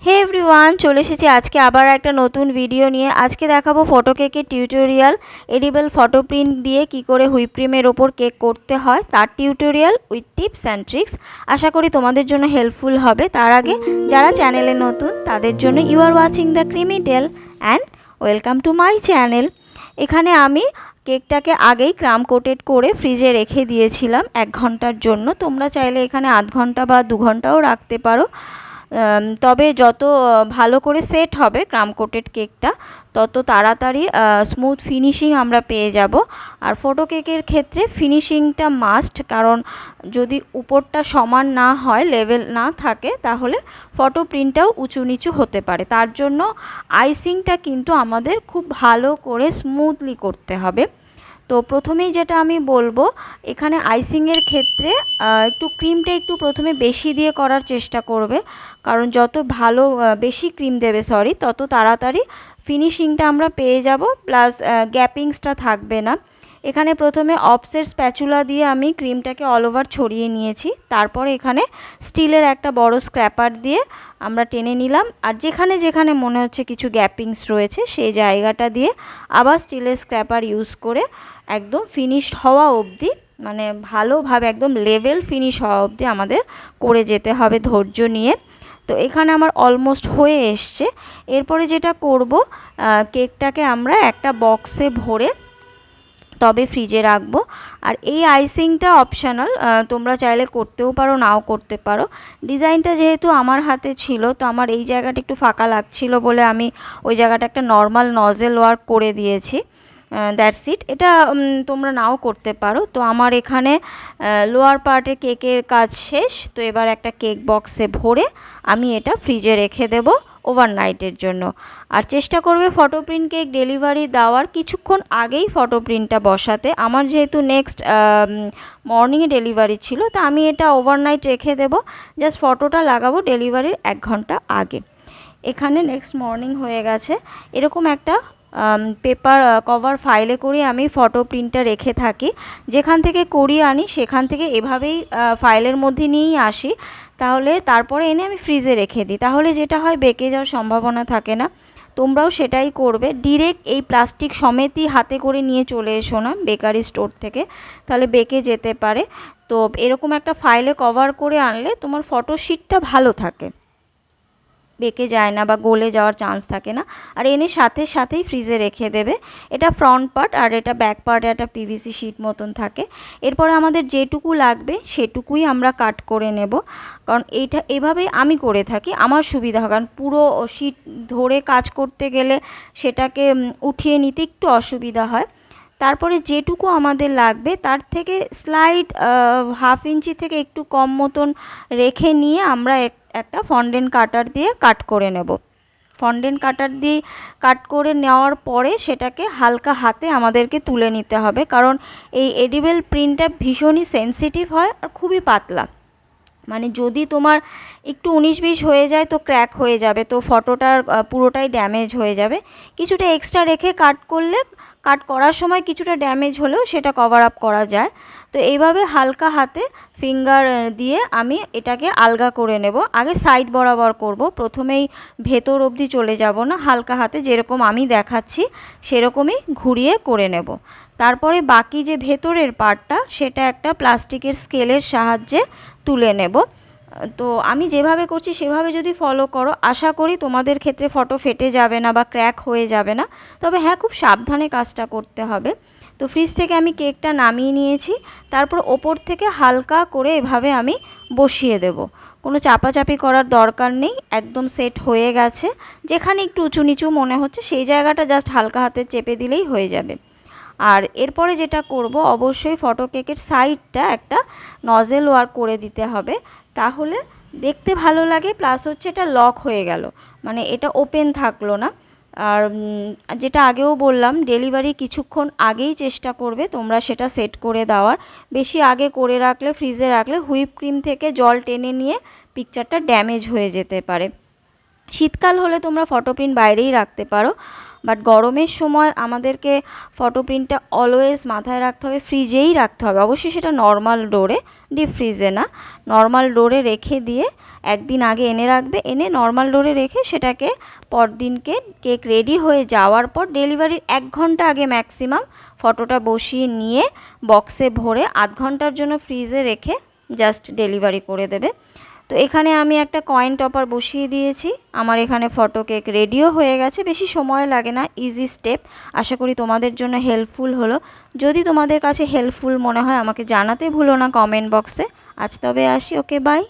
হে everyone, চলে এসেছি আজকে আবার একটা নতুন ভিডিও নিয়ে। আজকে দেখাবো ফটো কেকের টিউটোরিয়াল। এডিবল ফটো প্রিন্ট দিয়ে কি করে হুইপ ক্রিমের ওপর কেক করতে হয় তার tutorial with tips and tricks. আশা করি তোমাদের জন্য হেল্পফুল হবে। তার আগে যারা চ্যানেলে নতুন তাদের জন্য ইউ আর ওয়াচিং দ্য ক্রিমিটেল and welcome to my channel. এখানে আমি কেকটাকে আগেই ক্রাম কোটেড করে ফ্রিজে রেখে দিয়েছিলাম 1 ঘন্টার জন্য। তোমরা চাইলে এখানে আধ ঘন্টা বা 2 ঘন্টাও রাখতে পারো। তবে যত ভালো করে সেট হবে ক্রাম কোটেড কেকটা তত তাড়াতাড়ি স্মুথ ফিনিশিং আমরা পেয়ে যাব। আর ফটো কেকের ক্ষেত্রে ফিনিশিংটা মাস্ট, কারণ যদি উপরটা সমান না হয়, লেভেল না থাকে, তাহলে ফটো প্রিন্টটাও উঁচু নিচু হতে পারে। তার জন্য আইসিংটা কিন্তু আমাদের খুব ভালো করে স্মুথলি করতে হবে। তো প্রথমেই যেটা আমি বলবো, এখানে আইসিংয়ের ক্ষেত্রে একটু ক্রিমটা একটু প্রথমে বেশি দিয়ে করার চেষ্টা করবে, কারণ যত ভালো বেশি ক্রিম দেবে তত তাড়াতাড়ি ফিনিশিংটা আমরা পেয়ে যাব, প্লাস গ্যাপিংসটা থাকবে না। এখানে প্রথমে অপসের স্প্যাচুলা দিয়ে আমি ক্রিমটাকে অল ওভার ছড়িয়ে নিয়েছি। তারপরে এখানে স্টিলের একটা বড় স্ক্র্যাপার দিয়ে আমরা টেনে নিলাম, আর যেখানে যেখানে মনে হচ্ছে কিছু গ্যাপিংস রয়েছে সেই জায়গাটা দিয়ে আবার স্টিলের স্ক্র্যাপার ইউজ করে একদম ফিনিশড হওয়া অবধি, মানে ভালোভাবে একদম লেভেল ফিনিশ হওয়া অবধি আমাদের করে যেতে হবে ধৈর্য নিয়ে। তো এখানে আমার অলমোস্ট হয়ে এসছে। এরপরে যেটা করব, কেকটাকে আমরা একটা বক্সে ভরে তবে ফ্রিজে রাখবো। আর এই আইসিংটা অপশনাল, তোমরা চাইলে করতেও পারো, নাও করতে পারো। ডিজাইনটা যেহেতু আমার হাতে ছিল, তো আমার এই জায়গাটা একটু ফাঁকা লাগছিল বলে আমি ওই জায়গাটা একটা নর্মাল নজেল ওয়ার্ক করে দিয়েছি। That's it. এটা তোমরা নাও করতে পারো। তো আমার এখানে লোয়ার পার্টে কেকের কাজ শেষ। তো এবার একটা কেক বক্সে ভরে আমি এটা ফ্রিজে রেখে দেবো ওভারনাইটের জন্য। আর চেষ্টা করবে ফটো প্রিন্ট কেক ডেলিভারি দেওয়ার কিছুক্ষণ আগেই ফটো প্রিন্টটা বসাতে। আমার যেহেতু নেক্সট মর্নিংয়ে ডেলিভারি ছিল, তো আমি এটা ওভারনাইট রেখে দেবো, জাস্ট ফটোটা লাগাবো ডেলিভারির 1 ঘন্টা আগে। এখানে নেক্সট মর্নিং হয়ে গেছে। এরকম একটা পেপার কভার ফাইলে করে আমি ফটো প্রিন্টটা রেখে থাকি। যেখান থেকে করিয়ে আনি সেখান থেকে এভাবেই ফাইলের মধ্যে নিয়েই আসি, তাহলে তারপরে এনে আমি ফ্রিজে রেখে দিই। তাহলে যেটা হয় বেঁকে যাওয়ার সম্ভাবনা থাকে না। তোমরাও সেটাই করবে। ডিরেক্ট এই প্লাস্টিক সমেতই হাতে করে নিয়ে চলে এসো না বেকারি স্টোর থেকে, তাহলে বেঁকে যেতে পারে। তো এরকম একটা ফাইলে কভার করে আনলে তোমার ফটো শিটটা ভালো থাকে, বেঁকে যায় না বা গলে যাওয়ার চান্স থাকে না। আর এনে সাথে সাথেই ফ্রিজে রেখে দেবে। এটা ফ্রন্ট পার্ট, আর এটা ব্যাক পার্টে একটা পিভিসি শিট মতন থাকে। এরপরে আমাদের যেটুকু লাগবে সেটুকুই আমরা কাট করে নেব, কারণ এইটা এভাবেই আমি করে থাকি, আমার সুবিধা হয়। কারণ পুরো শিট ধরে কাজ করতে গেলে সেটাকে উঠিয়ে নিতে একটু অসুবিধা হয়। তারপরে যেটুকু আমাদের লাগবে তার থেকে স্লাইড 1/2 ইঞ্চি থেকে একটু কম মতন রেখে নিয়ে আমরা একটা ফন্ডেন্ট কাটার দিয়ে কাট করে নেব। ফন্ডেন্ট কাটার দিয়ে কাট করে নেওয়ার পরে সেটাকে হালকা হাতে আমাদেরকে তুলে নিতে হবে, কারণ এই এডিবল প্রিন্টটা ভীষণই সেন্সিটিভ হয় আর খুবই পাতলা। মানে যদি তোমার একটু 19-20 হয়ে যায় তো ক্র্যাক হয়ে যাবে, তো ফটোটার পুরোটাই ড্যামেজ হয়ে যাবে। কিছুটা এক্সট্রা রেখে কাট করলে কাট করার সময় কিছুটা ড্যামেজ হলেও সেটা কভার আপ করা যায়। তো এইভাবে হালকা হাতে ফিঙ্গার দিয়ে আমি এটাকে আলগা করে নেব। আগে সাইড বরাবর করব, প্রথমেই ভেতর অবধি চলে যাব না, হালকা হাতে যেরকম আমি দেখাচ্ছি সেরকমই ঘুরিয়ে করে নেব। তারপরে বাকি যে ভেতরের পার্টটা সেটা একটা প্লাস্টিকের স্কেলের সাহায্যে তুলে নেব। তো আমি যেভাবে করছি সেভাবে যদি ফলো করো, আশা করি তোমাদের ক্ষেত্রে ফটো ফেটে যাবে না বা ক্র্যাক হয়ে যাবে না। তবে হ্যাঁ, খুব সাবধানে কাজটা করতে হবে। তো ফ্রিজ থেকে আমি কেকটা নামিয়ে নিয়েছি। তারপর ওপর থেকে হালকা করে এভাবে আমি বসিয়ে দেব। কোনো চাপাচাপি করার দরকার নেই, একদম সেট হয়ে গেছে। যেখানে একটু উঁচু নিচু মনে হচ্ছে সেই জায়গাটা জাস্ট হালকা হাতে চেপে দিলেই হয়ে যাবে। আর এরপরে যেটা করব, অবশ্যই ফটো কেকের সাইডটা একটা নজেল ওয়ার্ক করে দিতে হবে, তাহলে দেখতে ভালো লাগে, প্লাস হচ্ছে এটা লক হয়ে গেল, মানে এটা ওপেন থাকলো না। আর যেটা আগেও বললাম, ডেলিভারি কিছুক্ষণ আগেই চেষ্টা করবে তোমরা সেটা সেট করে দেওয়ার। বেশি আগে করে রাখলে, ফ্রিজে রাখলে হুইপ ক্রিম থেকে জল টেনে নিয়ে পিকচারটা ড্যামেজ হয়ে যেতে পারে। শীতকাল হলে তোমরা ফটো প্রিন্ট বাইরেই রাখতে পারো, বাট গরমের সময় আমাদেরকে ফটো প্রিন্টটা অলওয়েজ মাথায় রাখতে হবে, ফ্রিজেই রাখতে হবে। অবশ্যই সেটা নর্মাল ডোরে, ডিপ ফ্রিজে না, নর্মাল ডোরে রেখে দিয়ে একদিন আগে এনে রাখবে, এনে নর্মাল ডোরে রেখে সেটাকে পরদিনকে কেক রেডি হয়ে যাওয়ার পর ডেলিভারির 1 ঘন্টা আগে ম্যাক্সিমাম ফটোটা বসিয়ে নিয়ে বক্সে ভরে 1/2 ঘন্টার জন্য ফ্রিজে রেখে জাস্ট ডেলিভারি করে দেবে। তো এখানে আমি একটা কয়েন টপার বসিয়ে দিয়েছি, আমার এখানে ফটো কেক রেডিও হয়ে গেছে, বেশি সময় লাগে না, ইজি স্টেপ। আশা করি তোমাদের জন্য হেল্পফুল হলো। যদি তোমাদের কাছে হেল্পফুল মনে হয় আমাকে জানাতে ভুলো না কমেন্ট বক্সে। আজ তবে আসি, ওকে বাই।